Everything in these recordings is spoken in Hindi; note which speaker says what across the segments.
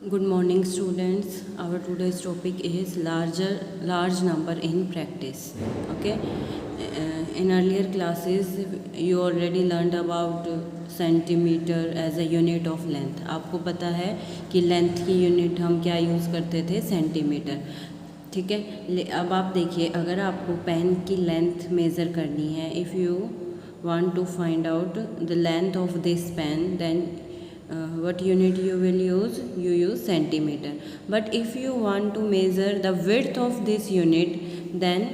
Speaker 1: Good morning, students. Our today's topic is large number in practice. Okay. In earlier classes, you already learned about centimeter as a unit of length. आपको पता है कि लेंथ की यूनिट हम क्या यूज़ करते थे, सेंटीमीटर. ठीक है. अब आप देखिए, अगर आपको पेन की लेंथ मेज़र करनी है, if you want to find out the length of this pen, then what unit you will use? You use centimeter. But if you want to measure the width of this unit, then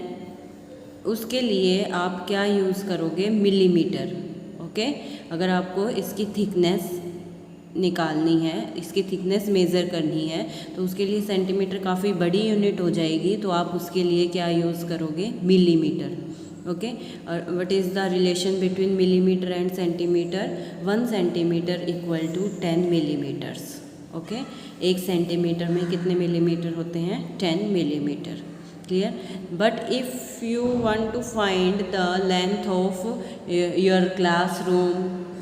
Speaker 1: उसके लिए आप क्या यूज़ करोगे? मिलीमीटर. ओके. अगर आपको इसकी थिकनेस निकालनी है, इसकी थिकनेस मेज़र करनी है, तो उसके लिए सेंटीमीटर काफ़ी बड़ी यूनिट हो जाएगी, तो आप उसके लिए क्या यूज़ करोगे? मिलीमीटर. ओके. और what is the relation between millimetre and centimetre? 1 centimetre equal to 10 millimetres. Okay. 1 centimetre में कितने मिलीमीटर होते हैं? 10 millimetre. Clear. But if you want to find the length of your classroom,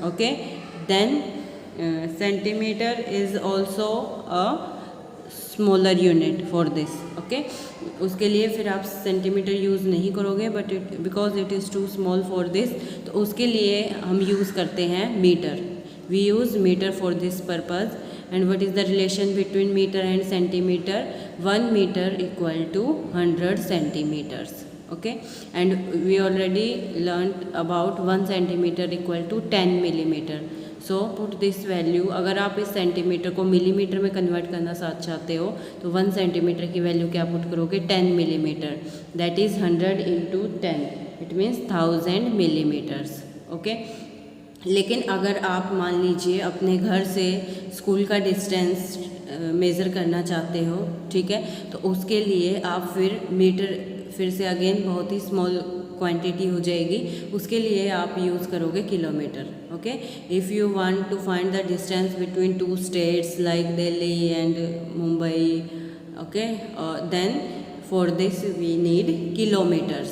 Speaker 1: okay, then centimetre is also a smaller unit for this. Okay. उसके लिए फिर आप सेंटीमीटर यूज़ नहीं करोगे, but because it is too small for this, तो उसके लिए हम यूज़ करते हैं metre. We use metre for this purpose. And what is the relation between metre and centimetre? 1 metre equal to 100 centimetres. Okay. And we already learn about 1 centimetre equal to 10 millimetre. So put this value. अगर आप इस सेंटीमीटर को मिलीमीटर में कन्वर्ट करना चाहते हो, तो 1 सेंटीमीटर की वैल्यू क्या पुट करोगे? 10 millimetre. That is 100 into 10. It means 1000 millimetres. Okay. लेकिन अगर आप मान लीजिए अपने घर से स्कूल का डिस्टेंस मेज़र करना चाहते हो, ठीक है, तो उसके लिए आप फिर से अगेन बहुत ही स्मॉल क्वांटिटी हो जाएगी, उसके लिए आप यूज़ करोगे kilometre. Okay. If you want to find the distance between 2 states like Delhi and Mumbai, okay, then for this we need kilometres.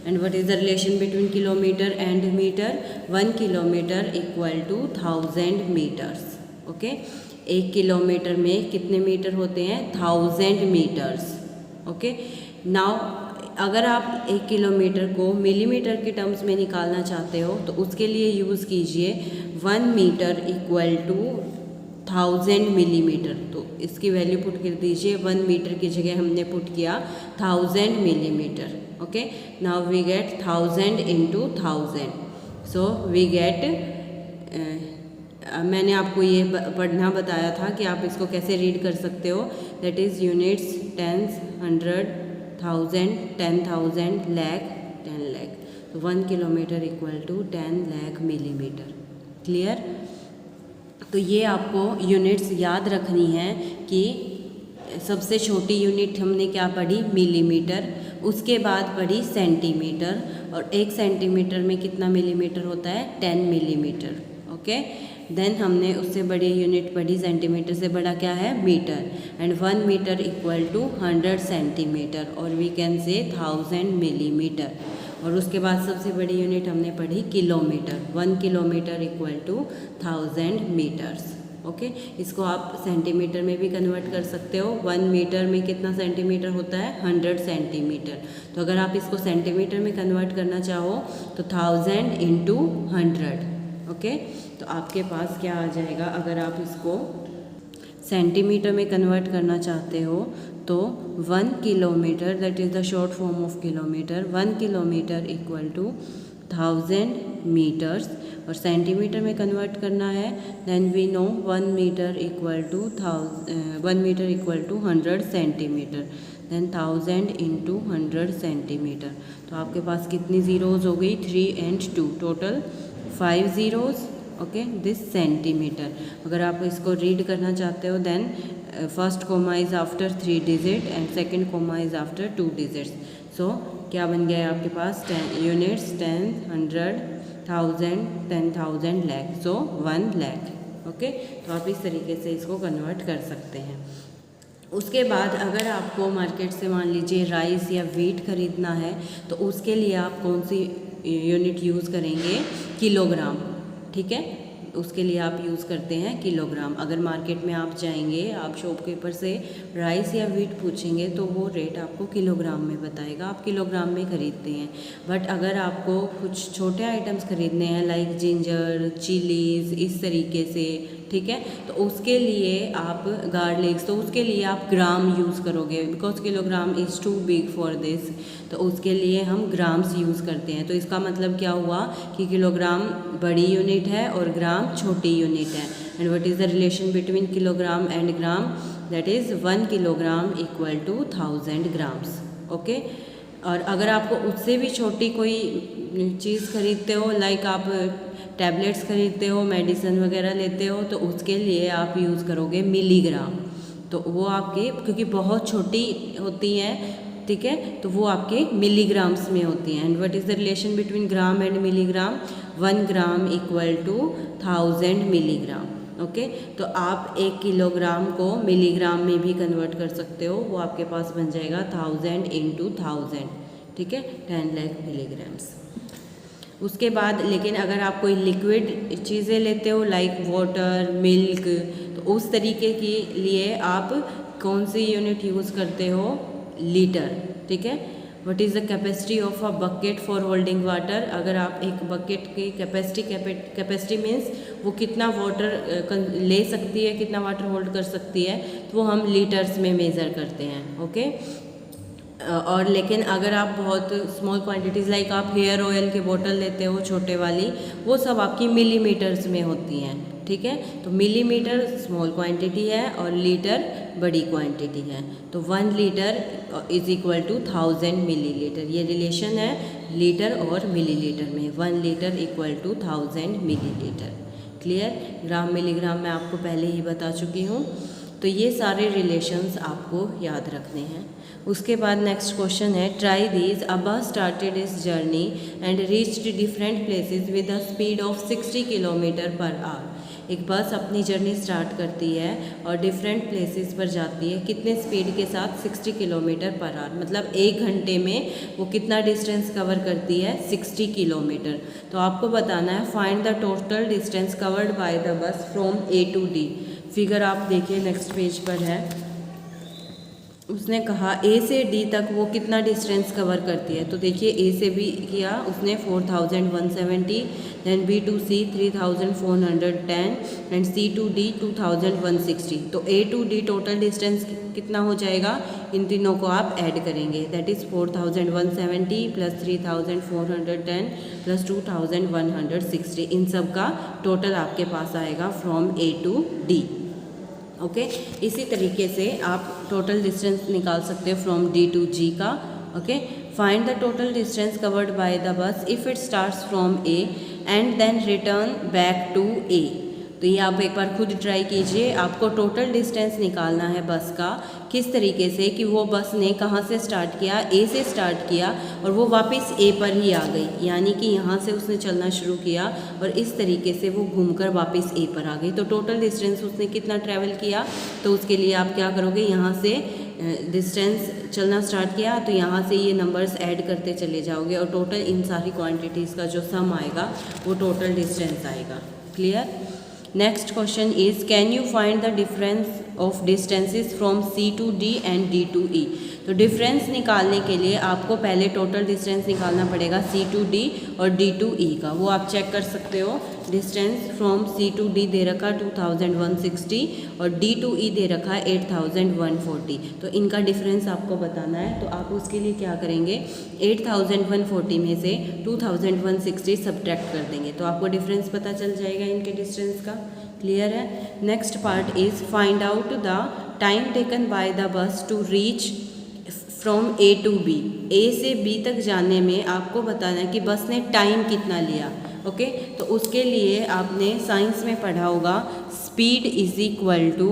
Speaker 1: And what is the relation between kilometre and metre? 1 kilometre equal to 1000 metres. Okay. 1 kilometre में कितने मीटर होते हैं? 1000 मीटर्स. ओके. नाउ अगर आप 1 किलोमीटर को मिलीमीटर के टर्म्स में निकालना चाहते हो, तो उसके लिए यूज़ कीजिए 1 मीटर इक्वल टू 1000 मिलीमीटर. तो इसकी वैल्यू पुट कर दीजिए. 1 मीटर की जगह हमने पुट किया 1000 millimetre. Okay. Now we get 1000 into 1000. So we get, मैंने आपको ये पढ़ना बताया था कि आप इसको कैसे रीड कर सकते हो. That is units, tens, 100, 1000, 10,000, lakh, 10 lakh. तो 1 kilometre equal to 10 lakh millimetre. Clear. तो ये आपको यूनिट्स याद रखनी है कि सबसे छोटी यूनिट हमने क्या पढ़ी? मिलीमीटर. उसके बाद पढ़ी सेंटीमीटर. और 1 सेंटीमीटर में कितना मिलीमीटर होता है? 10 मिलीमीटर. ओके. देन हमने उससे बड़ी यूनिट पढ़ी, सेंटीमीटर से बड़ा क्या है? Metre. And 1 metre equal to 100 centimetre, और वी कैन से 1000 मिलीमीटर. और उसके बाद सबसे बड़ी यूनिट हमने पढ़ी kilometre. 1 kilometre equal to 1000 metres. Okay. इसको आप सेंटीमीटर में भी कन्वर्ट कर सकते हो. 1 मीटर में कितना सेंटीमीटर होता है? 100 सेंटीमीटर. तो अगर आप इसको सेंटीमीटर में कन्वर्ट करना चाहो तो 1000 इंटू 100. ओके. तो आपके पास क्या आ जाएगा? अगर आप इसको सेंटीमीटर में कन्वर्ट करना चाहते हो तो 1 kilometre, that is the short form of kilometre. 1 kilometre equal to 1000 metres. और सेंटीमीटर में कन्वर्ट करना है, then we know 1 metre equal to 100 centimetre. Then 1000 into 100 centimetre. तो आपके पास कितनी ज़ीरोज़ हो गई? 3 and 2, total 5 zeros. Okay. This centimetre. अगर आप इसको रीड करना चाहते हो, then first comma is after 3 digit and second comma is after 2 digits. So क्या बन गया है आपके पास? 10 units, 10, 100, 1000, 10,000, lakh. So 1 lakh. Okay. तो आप इस तरीके से इसको कन्वर्ट कर सकते हैं. उसके बाद अगर आपको मार्केट से मान लीजिए राइस या वीट खरीदना है, तो उसके लिए आप कौन सी यूनिट यूज़ करेंगे? किलोग्राम. ठीक है. उसके लिए आप यूज़ करते हैं किलोग्राम। अगर मार्केट में आप जाएंगे, आप शॉपकीपर से राइस या व्हीट पूछेंगे तो वो रेट आपको किलोग्राम में बताएगा, आप किलोग्राम में ख़रीदते हैं। बट अगर आपको कुछ छोटे आइटम्स ख़रीदने हैं लाइक जिंजर, चिलीज़, इस तरीके से, ठीक है, तो उसके लिए आप गार्लिक्स, तो उसके लिए आप ग्राम यूज़ करोगे, because kilogram is too big for this, तो उसके लिए हम ग्राम्स यूज़ करते हैं। तो इसका मतलब क्या हुआ कि किलोग्राम बड़ी यूनिट है और ग्राम छोटी यूनिट है। And what is the relation between kilogram and gram? That is 1 kilogram equal to 1000 grams. Okay, और अगर आपको उससे भी छोटी कोई चीज़ खरीदते हो, लाइक आप टैबलेट्स खरीदते हो, मेडिसिन वगैरह लेते हो, तो उसके लिए आप यूज़ करोगे मिलीग्राम। तो वो आपके, क्योंकि बहुत छोटी होती हैं, ठीक है, तो वो आपके मिलीग्राम्स में होती हैं। And what is the relation between gram and milligram? 1 gram equal to 1000 milligram. Okay, तो आप 1 किलोग्राम को मिलीग्राम में भी कन्वर्ट कर सकते हो, वो आपके पास बन जाएगा 1000 × 1000, ठीक है, 10 लाख मिलीग्राम्स। उसके बाद लेकिन अगर आप कोई लिक्विड चीज़ें लेते हो लाइक वाटर, मिल्क, तो उस तरीके के लिए आप कौन सी यूनिट यूज़ करते हो? लीटर, ठीक है। What is the capacity of a bucket for holding water? अगर आप एक बकेट की कैपेसिटी मीन्स वो कितना वाटर ले सकती है, कितना वाटर होल्ड कर सकती है, तो वो हम लीटर्स में मेज़र करते हैं। ओके, और लेकिन अगर आप बहुत स्मॉल क्वांटिटीज़ लाइक आप हेयर ऑयल की बोतल लेते हो छोटे वाली, वो सब आपकी मिलीमीटर्स में होती हैं, ठीक है। तो मिलीमीटर स्मॉल क्वांटिटी है और लीटर बड़ी क्वांटिटी है। तो 1 litre is equal to 1000 millilitre, ये रिलेशन है लीटर और मिलीलीटर में। 1 litre equal to 1000 millilitre. Clear? Gram milligram मैं आपको पहले ही बता चुकी हूँ। तो ये सारे रिलेशंस आपको याद रखने हैं। उसके बाद नेक्स्ट क्वेश्चन है, ट्राई दीज। अ बस स्टार्टेड इस journey and reached different places with a speed of 60 kilometre per our. एक बस अपनी जर्नी स्टार्ट करती है और डिफरेंट प्लेसेस पर जाती है, कितने स्पीड के साथ? 60 किलोमीटर पर आवर, मतलब 1 घंटे में वो कितना डिस्टेंस कवर करती है? 60 किलोमीटर। तो आपको बताना है find the total distance covered by the बस from A to D। Figure आप देखिए नेक्स्ट पेज पर है। उसने कहा A से D तक वो कितना डिस्टेंस कवर करती है। तो देखिए A से B किया उसने 4170, then B to C 3410 and C to D 2160। तो A to D total distance कितना हो जाएगा? इन तीनों को आप ऐड करेंगे, दैट इज़ 4170 प्लस 3410 प्लस 2160। इन सब का टोटल आपके पास आएगा from A to D। Okay, इसी तरीके से आप टोटल डिस्टेंस निकाल सकते हो फ्रॉम D to G का। Okay, find the total distance covered by the बस if it starts from A and then return back to A। तो ये आप एक बार खुद ट्राई कीजिए। आपको टोटल डिस्टेंस निकालना है बस का, किस तरीके से कि वो बस ने कहाँ से स्टार्ट किया? A से स्टार्ट किया और वो वापस A पर ही आ गई, यानी कि यहाँ से उसने चलना शुरू किया और इस तरीके से वो घूमकर वापस A पर आ गई। तो टोटल डिस्टेंस उसने कितना ट्रैवल किया? तो उसके लिए आप क्या करोगे? यहाँ से डिस्टेंस चलना स्टार्ट किया तो यहाँ से ये नंबर्स ऐड करते चले जाओगे और टोटल इन सारी क्वांटिटीज़ का जो सम आएगा वो टोटल डिस्टेंस आएगा। Clear? Next question is can you find the difference of distances from C to D and D to E। तो डिफरेंस निकालने के लिए आपको पहले टोटल डिस्टेंस निकालना पड़ेगा C to D और D to E का। वो आप चेक कर सकते हो। Distance from C to D दे रखा 2160 और D to E दे रखा 8140। तो इनका डिफरेंस आपको बताना है। तो आप उसके लिए क्या करेंगे? 8140 में से 2160 सब्ट्रैक्ट कर देंगे तो आपको डिफरेंस पता चल जाएगा इनके डिस्टेंस का। क्लियर है? Next part is find out the time taken by the bus to reach from A to B। A से B तक जाने में आपको बताना है कि बस ने टाइम कितना लिया। ओके, तो उसके लिए आपने साइंस में पढ़ा होगा speed is equal to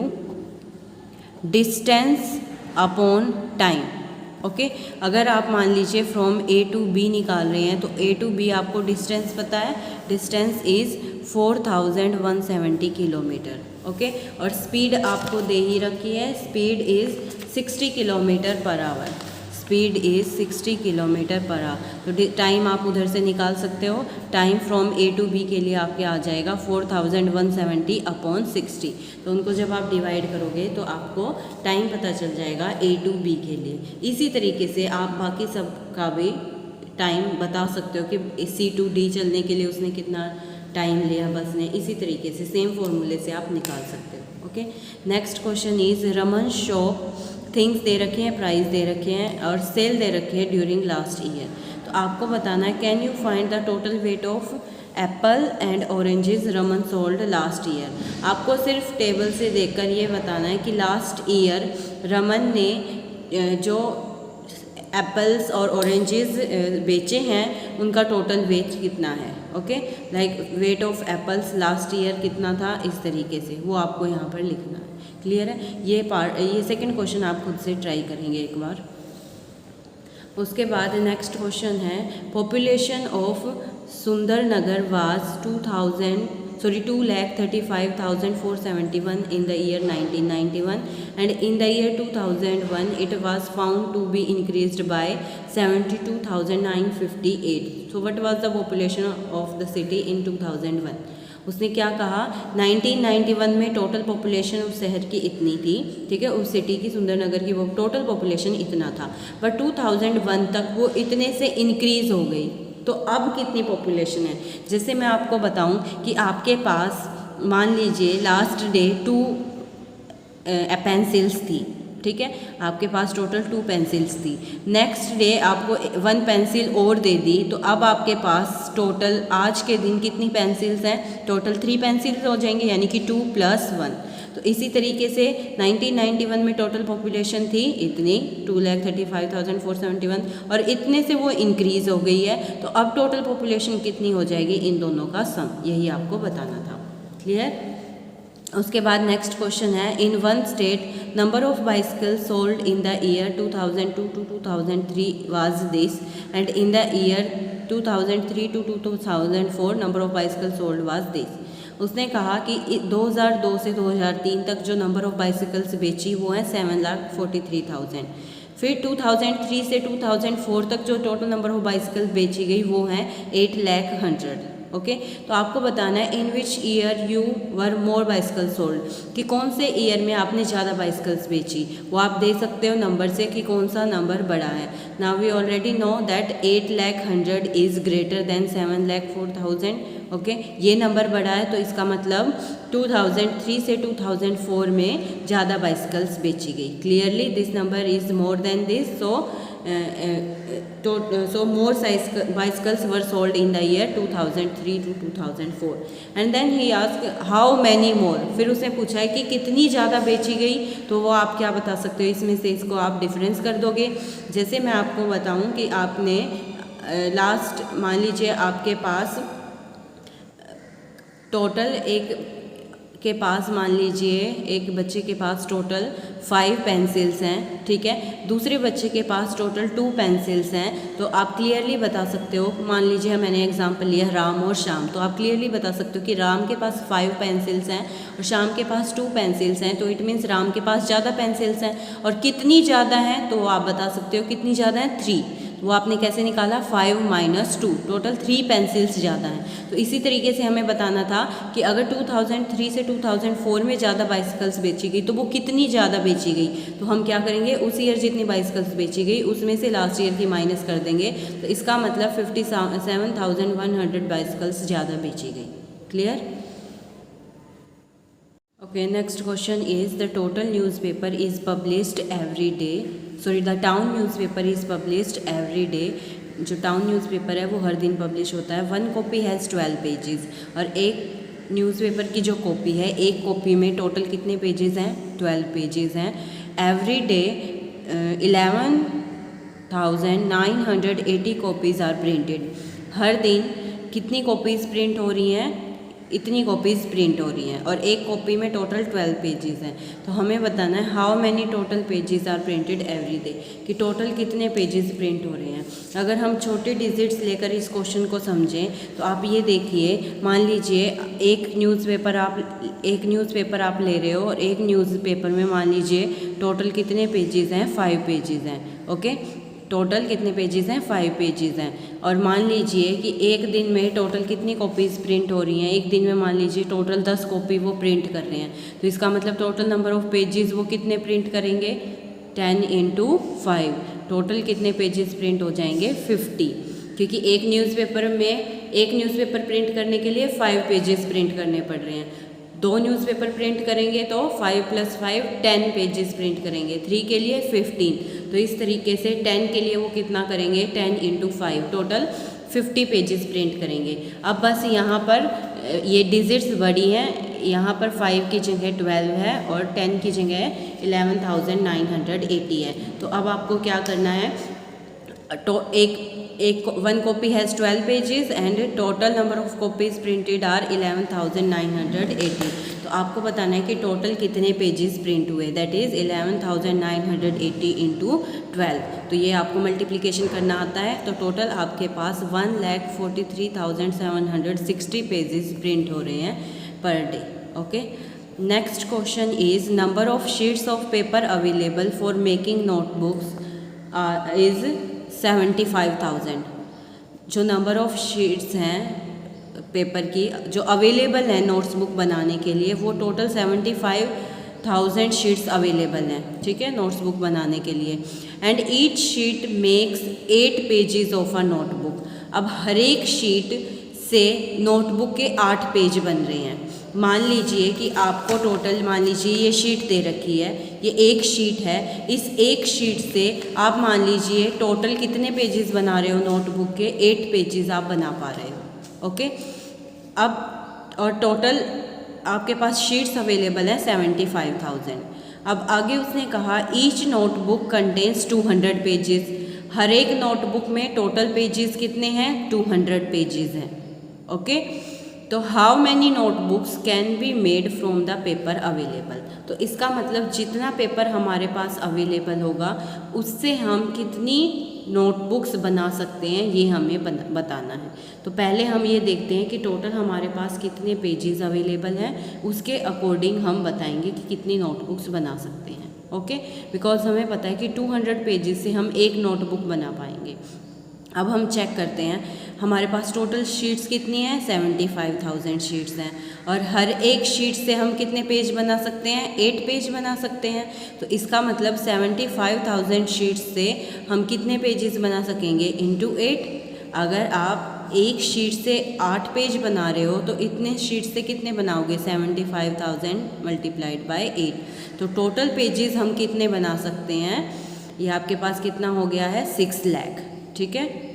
Speaker 1: distance upon time. Okay, अगर आप मान लीजिए फ्रॉम A to B निकाल रहे हैं तो A to B आपको डिस्टेंस पता है, डिस्टेंस इज़ 4170 किलोमीटर। ओके, और स्पीड आपको दे ही रखी है, speed is 60 kilometre per hour. Speed is 60 kilometre per hour. तो टाइम आप उधर से निकाल सकते हो। Time from A to B के लिए आपके आ जाएगा 4170 अपॉन 60। तो उनको जब आप डिवाइड करोगे तो आपको टाइम पता चल जाएगा ए टू बी के लिए। इसी तरीके से आप बाकी सब का भी टाइम बता सकते हो कि सी टू डी चलने के लिए उसने कितना टाइम लिया बस ने। इसी तरीके से सेम फॉर्मूले से आप निकाल सकते हो। Okay, next question is Raman shop things they रखे हैं, प्राइस दे रखे हैं और सेल दे रखे हैं ड्यूरिंग लास्ट ईयर। तो आपको बताना है can you find the total weight of Apple and oranges Raman sold last year. आपको सिर्फ टेबल से देखकर ये बताना है कि लास्ट ईयर रमन ने जो एप्पल्स और ऑरेंजेस बेचे हैं उनका टोटल वेट कितना है। Okay, like weight of apples last year कितना था, इस तरीके से वो आपको यहाँ पर लिखना है। क्लियर है? ये सेकंड क्वेश्चन आप खुद से ट्राई करेंगे एक बार। उसके बाद नेक्स्ट क्वेश्चन है population of Sundarnagar was 2,35,471 in the year 1991 and in the year 2001 it was found to be increased by 72,958. So what was the population of the city in 2001? उसने क्या कहा 1991 में टोटल पॉपुलेशन उस शहर की इतनी थी, ठीक है, उस सिटी की सुंदरनगर की वो टोटल पॉपुलेशन इतना था, बट 2001 तक वो इतने से इंक्रीज़ हो गई। तो अब कितनी पॉपुलेशन है? जैसे मैं आपको बताऊं कि आपके पास मान लीजिए लास्ट डे 2 पेंसिल्स थी, ठीक है, आपके पास टोटल 2 पेंसिल्स थी। नेक्स्ट डे आपको 1 पेंसिल और दे दी, तो अब आपके पास टोटल आज के दिन कितनी पेंसिल्स हैं? टोटल 3 पेंसिल्स हो जाएंगे, यानी कि 2 + 1। तो इसी तरीके से 1991 में टोटल पॉपुलेशन थी इतनी 2,35,471 और इतने से वो इंक्रीज़ हो गई है। तो अब टोटल पॉपुलेशन कितनी हो जाएगी? इन दोनों का सम, यही आपको बताना था। क्लियर? उसके बाद नेक्स्ट क्वेश्चन है in one state number of bicycle sold in the year 2002 to 2003 was this and in the year 2003 to 2004 number of bicycle sold was this. उसने कहा कि 2002 से 2003 तक जो नंबर ऑफ बाइसिकल्स बेची वो है 7,43,000। फिर 2003 से 2004 तक जो टोटल नंबर ऑफ बाइसिकल्स बेची गई वो है 8,00,100। ओके, तो आपको बताना है in which year you were more bicycle sold, कि कौन से ईयर में आपने ज़्यादा बाइसिकल्स बेची। वो आप दे सकते हो नंबर से कि कौन सा नंबर बड़ा है। Now we already know that 8,00,100 is greater than 7,04,000। Okay, ये नंबर बड़ा है, तो इसका मतलब 2003 से 2004 में ज़्यादा बाइसिकल्स बेची गई। Clearly this number is more than this, so more bicycles were sold in the year 2003 to 2004 and then he asked how many more। फिर उसने पूछा है कि कितनी ज़्यादा बेची गई, तो वो आप क्या बता सकते हो? इसमें से इसको आप डिफरेंस कर दोगे। जैसे मैं आपको बताऊं कि आपने लास्ट मान लीजिए आपके पास टोटल के पास मान लीजिए एक बच्चे के पास टोटल 5 पेंसिल्स हैं, ठीक है, दूसरे बच्चे के पास टोटल 2 पेंसिल्स हैं। तो आप क्लियरली बता सकते हो, मान लीजिए मैंने एग्जांपल लिया राम और श्याम, तो आप क्लियरली बता सकते हो कि राम के पास 5 पेंसिल्स हैं और श्याम के पास 2 पेंसिल्स हैं। तो इट मीन्स राम के पास ज़्यादा पेंसिल्स हैं। और कितनी ज़्यादा हैं, तो आप बता सकते हो कितनी ज़्यादा हैं, 3। वो आपने कैसे निकाला? 5 - 2, टोटल 3 पेंसिल्स ज़्यादा हैं। तो इसी तरीके से हमें बताना था कि अगर 2003 से 2004 में ज़्यादा बाइसिकल्स बेची गई तो वो कितनी ज़्यादा बेची गई। तो हम क्या करेंगे, उस ईयर जितनी बाइसिकल्स बेची गई उसमें से लास्ट ईयर की माइनस कर देंगे। तो इसका मतलब 57,100 बाइसिकल्स ज़्यादा बेची गई। Clear? Okay, next question is the total newspaper is published every day. Sorry, the town newspaper is published every day. जो टाउन न्यूज़पेपर है वो हर दिन पब्लिश होता है। 1 कॉपी हैज़ 12 पेजेस और एक न्यूज़पेपर की जो कॉपी है, एक कॉपी में टोटल कितने पेजेस हैं? 12 पेजेस हैं। Every day 11,980 copies are printed. हर दिन कितनी कॉपीज़ प्रिंट हो रही हैं? इतनी कॉपीज़ प्रिंट हो रही हैं और एक कॉपी में टोटल 12 पेजेस हैं। तो हमें बताना है how many total pages are printed every day, कि टोटल कितने पेजेस प्रिंट हो रहे हैं। अगर हम छोटे डिजिट्स लेकर इस क्वेश्चन को समझें तो आप ये देखिए, मान लीजिए एक न्यूज़पेपर आप ले रहे हो और एक न्यूज़पेपर में मान लीजिए टोटल कितने पेजेस हैं? 5 पेजेस हैं। ओके, टोटल कितने पेजेस हैं, 5 पेजेस हैं। और मान लीजिए कि एक दिन में टोटल कितनी कॉपीज़ प्रिंट हो रही हैं, एक दिन में मान लीजिए टोटल 10 कॉपी वो प्रिंट कर रहे हैं, तो इसका मतलब टोटल नंबर ऑफ़ पेजेस वो कितने प्रिंट करेंगे, 10 × 5, टोटल कितने पेजेस प्रिंट हो जाएंगे, 50, क्योंकि एक न्यूज़पेपर प्रिंट करने के लिए 5 पेजेस प्रिंट करने पड़ रहे हैं। 2 न्यूज़पेपर प्रिंट करेंगे तो 5 + 5 10 पेजेस प्रिंट करेंगे, 3 के लिए 15, तो इस तरीके से 10 के लिए वो कितना करेंगे, 10 × 5, टोटल 50 पेजेस प्रिंट करेंगे। अब बस यहाँ पर ये डिजिट्स बड़ी हैं, यहाँ पर 5 की जगह 12 है और 10 की जगह 11,980 है। तो अब आपको क्या करना है, तो one copy has 12 pages and total number of copies printed are 11,980। तो आपको बताना है कि टोटल कितने पेजेस प्रिंट हुए, दैट इज़ 11,980 × 12। तो ये आपको मल्टीप्लिकेशन करना आता है, तो टोटल आपके पास 1,43,760 पेजेस प्रिंट हो रहे हैं per day. Okay, next question is number of sheets of paper available for making notebooks is 75,000। जो नंबर ऑफ़ शीट्स हैं पेपर की जो अवेलेबल है नोट्स बुक बनाने के लिए, वो टोटल 75,000 शीट्स अवेलेबल हैं, ठीक है, नोट्स बुक बनाने के लिए। And each sheet makes 8 pages of a notebook. अब हर एक शीट से नोटबुक के 8 पेज बन रहे हैं। मान लीजिए कि आपको टोटल, मान लीजिए ये शीट दे रखी है, ये एक शीट है, इस एक शीट से आप मान लीजिए टोटल कितने पेजेस बना रहे हो नोटबुक के, 8 पेजेस आप बना पा रहे हो। ओके, अब और टोटल आपके पास शीट्स अवेलेबल है 75,000। अब आगे उसने कहा ईच नोटबुक कंटेन्स 200 पेजेस। हर एक नोटबुक में टोटल पेजेस कितने हैं, 200 पेजेस हैं। ओके, तो how many notebooks can be made from the paper available. तो इसका मतलब जितना पेपर हमारे पास अवेलेबल होगा उससे हम कितनी नोटबुक्स बना सकते हैं, ये हमें बताना है। तो पहले हम ये देखते हैं कि टोटल हमारे पास कितने पेजेस अवेलेबल हैं, उसके अकॉर्डिंग हम बताएंगे कि कितनी नोटबुक्स बना सकते हैं। ओके, बिकॉज हमें पता है कि 200 पेजेस से हम एक नोटबुक बना पाएंगे। अब हम चेक करते हैं हमारे पास टोटल शीट्स कितनी हैं, 75,000 शीट्स हैं, और हर एक शीट से हम कितने पेज बना सकते हैं, 8 पेज बना सकते हैं। तो इसका मतलब 75,000 शीट्स से हम कितने पेजेस बना सकेंगे, इंटू 8। अगर आप एक शीट से 8 पेज बना रहे हो तो इतने शीट से कितने बनाओगे, 75,000 × 8। तो टोटल पेजेस हम कितने बना सकते हैं, ये आपके पास कितना हो गया है, 6 लाख। ठीक है,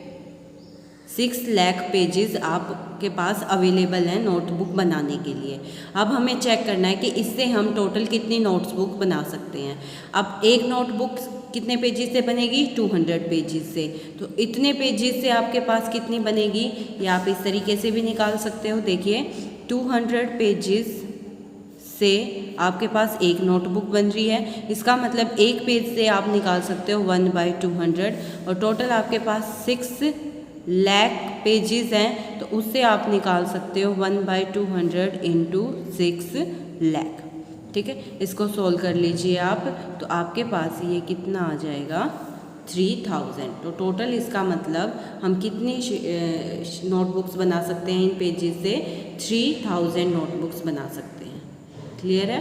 Speaker 1: 6 लाख पेजेस आपके पास अवेलेबल हैं नोटबुक बनाने के लिए। अब हमें चेक करना है कि इससे हम टोटल कितनी नोटबुक बना सकते हैं। अब एक नोटबुक कितने पेजेस से बनेगी, 200 पेजेस से। तो इतने पेजेस से आपके पास कितनी बनेगी, ये आप इस तरीके से भी निकाल सकते हो। देखिए 200 पेजेस से आपके पास एक नोटबुक बन रही है, इसका मतलब एक पेज से आप निकाल सकते हो 1/200, और टोटल आपके पास 6 लाख पेजेस हैं, तो उससे आप निकाल सकते हो 1/200 × 6 लाख। ठीक है, इसको सोल्व कर लीजिए आप, तो आपके पास ये कितना आ जाएगा, 3000। तो टोटल इसका मतलब हम कितनी नोटबुक्स बना सकते हैं इन पेजेस से, 3000 नोटबुक्स बना सकते हैं। क्लियर है।